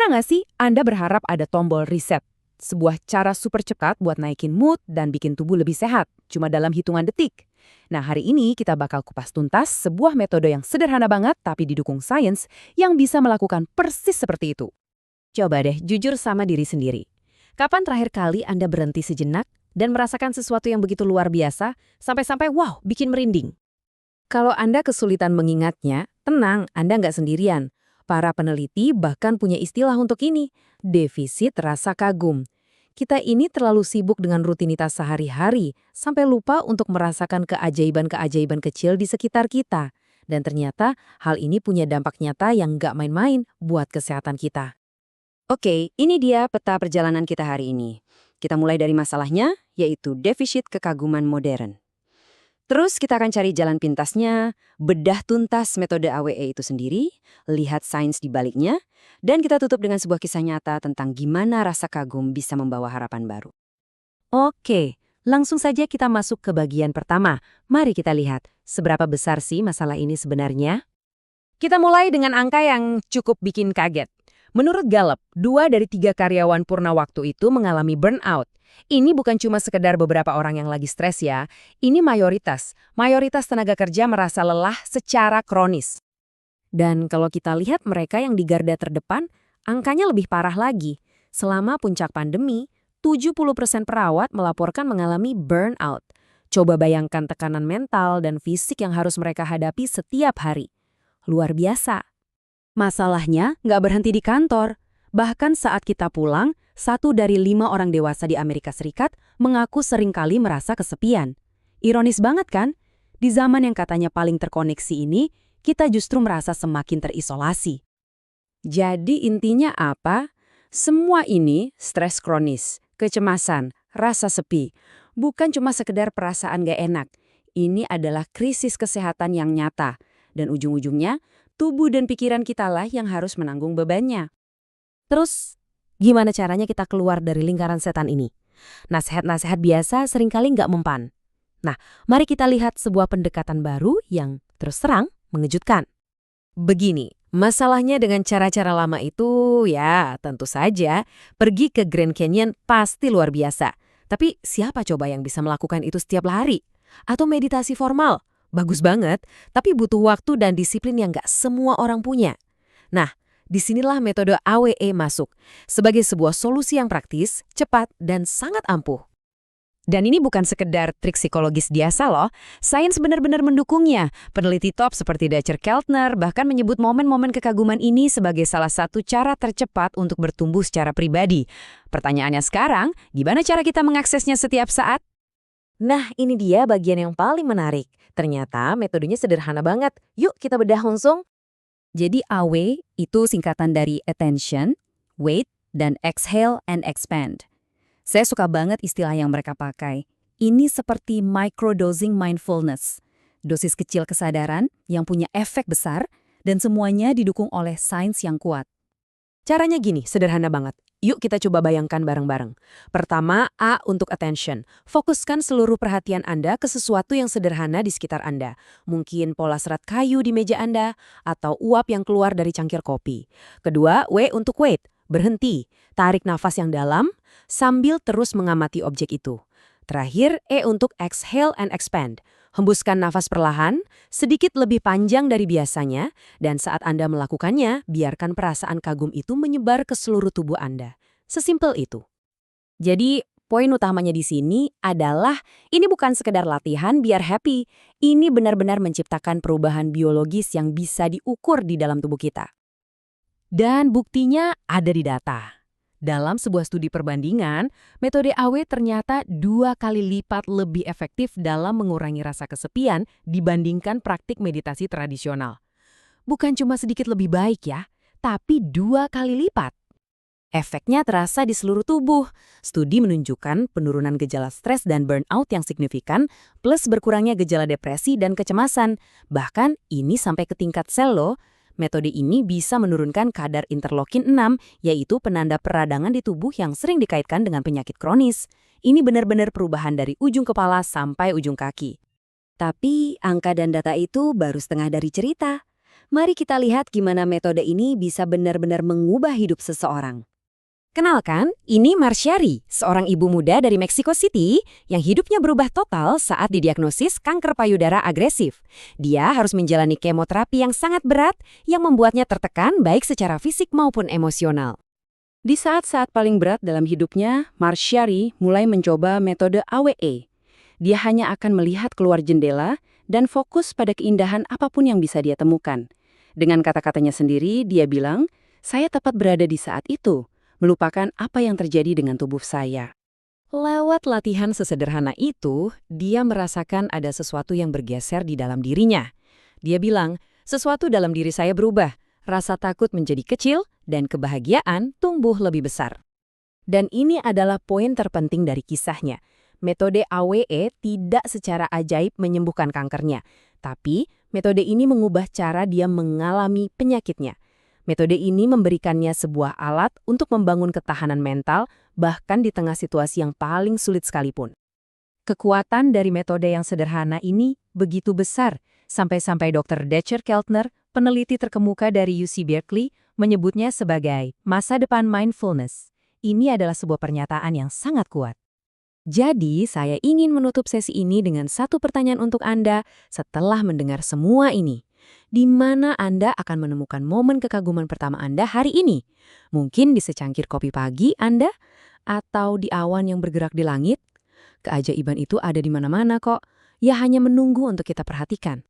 Pernah nggak sih Anda berharap ada tombol reset? Sebuah cara super cepat buat naikin mood dan bikin tubuh lebih sehat, cuma dalam hitungan detik. Nah, hari ini kita bakal kupas tuntas sebuah metode yang sederhana banget tapi didukung sains yang bisa melakukan persis seperti itu. Coba deh jujur sama diri sendiri. Kapan terakhir kali Anda berhenti sejenak dan merasakan sesuatu yang begitu luar biasa, sampai-sampai wow, bikin merinding? Kalau Anda kesulitan mengingatnya, tenang, Anda nggak sendirian. Para peneliti bahkan punya istilah untuk ini, defisit rasa kagum. Kita ini terlalu sibuk dengan rutinitas sehari-hari, sampai lupa untuk merasakan keajaiban-keajaiban kecil di sekitar kita. Dan ternyata hal ini punya dampak nyata yang nggak main-main buat kesehatan kita. Oke, ini dia peta perjalanan kita hari ini. Kita mulai dari masalahnya, yaitu defisit kekaguman modern. Terus kita akan cari jalan pintasnya, bedah tuntas metode AWE itu sendiri, lihat sains di baliknya, dan kita tutup dengan sebuah kisah nyata tentang gimana rasa kagum bisa membawa harapan baru. Oke, langsung saja kita masuk ke bagian pertama. Mari kita lihat, seberapa besar sih masalah ini sebenarnya? Kita mulai dengan angka yang cukup bikin kaget. Menurut Gallup, 2 dari 3 karyawan purna waktu itu mengalami burnout. Ini bukan cuma sekedar beberapa orang yang lagi stres ya, ini mayoritas. Mayoritas tenaga kerja merasa lelah secara kronis. Dan kalau kita lihat mereka yang di garda terdepan, angkanya lebih parah lagi. Selama puncak pandemi, 70% perawat melaporkan mengalami burnout. Coba bayangkan tekanan mental dan fisik yang harus mereka hadapi setiap hari. Luar biasa. Masalahnya nggak berhenti di kantor. Bahkan saat kita pulang, 1 dari 5 orang dewasa di Amerika Serikat mengaku seringkali merasa kesepian. Ironis banget kan? Di zaman yang katanya paling terkoneksi ini, kita justru merasa semakin terisolasi. Jadi intinya apa? Semua ini stres kronis, kecemasan, rasa sepi. Bukan cuma sekedar perasaan gak enak. Ini adalah krisis kesehatan yang nyata. Dan ujung-ujungnya, tubuh dan pikiran kita lah yang harus menanggung bebannya. Terus, gimana caranya kita keluar dari lingkaran setan ini? Nasihat-nasihat biasa seringkali nggak mempan. Nah, mari kita lihat sebuah pendekatan baru yang terus terang mengejutkan. Begini, masalahnya dengan cara-cara lama itu, ya tentu saja, pergi ke Grand Canyon pasti luar biasa. Tapi siapa coba yang bisa melakukan itu setiap hari? Atau meditasi formal? Bagus banget, tapi butuh waktu dan disiplin yang nggak semua orang punya. Nah, disinilah metode AWE masuk, sebagai sebuah solusi yang praktis, cepat, dan sangat ampuh. Dan ini bukan sekedar trik psikologis biasa loh, sains benar-benar mendukungnya. Peneliti top seperti Dr. Keltner bahkan menyebut momen-momen kekaguman ini sebagai salah satu cara tercepat untuk bertumbuh secara pribadi. Pertanyaannya sekarang, gimana cara kita mengaksesnya setiap saat? Nah, ini dia bagian yang paling menarik. Ternyata metodenya sederhana banget. Yuk kita bedah langsung. Jadi AWE itu singkatan dari attention, wait, dan exhale and expand. Saya suka banget istilah yang mereka pakai. Ini seperti microdosing mindfulness. Dosis kecil kesadaran yang punya efek besar dan semuanya didukung oleh sains yang kuat. Caranya gini, sederhana banget. Yuk kita coba bayangkan bareng-bareng. Pertama, A untuk attention. Fokuskan seluruh perhatian Anda ke sesuatu yang sederhana di sekitar Anda. Mungkin pola serat kayu di meja Anda, atau uap yang keluar dari cangkir kopi. Kedua, W untuk wait. Berhenti. Tarik nafas yang dalam, sambil terus mengamati objek itu. Terakhir, E untuk exhale and expand. Hembuskan nafas perlahan, sedikit lebih panjang dari biasanya, dan saat Anda melakukannya, biarkan perasaan kagum itu menyebar ke seluruh tubuh Anda. Sesimpel itu. Jadi, poin utamanya di sini adalah ini bukan sekedar latihan biar happy. Ini benar-benar menciptakan perubahan biologis yang bisa diukur di dalam tubuh kita. Dan buktinya ada di data. Dalam sebuah studi perbandingan, metode AWE ternyata 2 kali lipat lebih efektif dalam mengurangi rasa kesepian dibandingkan praktik meditasi tradisional. Bukan cuma sedikit lebih baik ya, tapi 2 kali lipat. Efeknya terasa di seluruh tubuh. Studi menunjukkan penurunan gejala stres dan burnout yang signifikan, plus berkurangnya gejala depresi dan kecemasan. Bahkan ini sampai ke tingkat sel loh. Metode ini bisa menurunkan kadar interleukin 6, yaitu penanda peradangan di tubuh yang sering dikaitkan dengan penyakit kronis. Ini benar-benar perubahan dari ujung kepala sampai ujung kaki. Tapi angka dan data itu baru setengah dari cerita. Mari kita lihat gimana metode ini bisa benar-benar mengubah hidup seseorang. Kenalkan, ini Marsyari, seorang ibu muda dari Mexico City yang hidupnya berubah total saat didiagnosis kanker payudara agresif. Dia harus menjalani kemoterapi yang sangat berat yang membuatnya tertekan baik secara fisik maupun emosional. Di saat-saat paling berat dalam hidupnya, Marsyari mulai mencoba metode AWE. Dia hanya akan melihat keluar jendela dan fokus pada keindahan apapun yang bisa dia temukan. Dengan kata-katanya sendiri, dia bilang, "Saya tepat berada di saat itu, melupakan apa yang terjadi dengan tubuh saya." Lewat latihan sesederhana itu, dia merasakan ada sesuatu yang bergeser di dalam dirinya. Dia bilang, sesuatu dalam diri saya berubah, rasa takut menjadi kecil, dan kebahagiaan tumbuh lebih besar. Dan ini adalah poin terpenting dari kisahnya. Metode AWE tidak secara ajaib menyembuhkan kankernya, tapi metode ini mengubah cara dia mengalami penyakitnya. Metode ini memberikannya sebuah alat untuk membangun ketahanan mental, bahkan di tengah situasi yang paling sulit sekalipun. Kekuatan dari metode yang sederhana ini begitu besar, sampai-sampai Dr. Dacher Keltner, peneliti terkemuka dari UC Berkeley, menyebutnya sebagai masa depan mindfulness. Ini adalah sebuah pernyataan yang sangat kuat. Jadi, saya ingin menutup sesi ini dengan satu pertanyaan untuk Anda setelah mendengar semua ini. Di mana Anda akan menemukan momen kekaguman pertama Anda hari ini? Mungkin di secangkir kopi pagi Anda? Atau di awan yang bergerak di langit? Keajaiban itu ada di mana-mana kok. Ya hanya menunggu untuk kita perhatikan.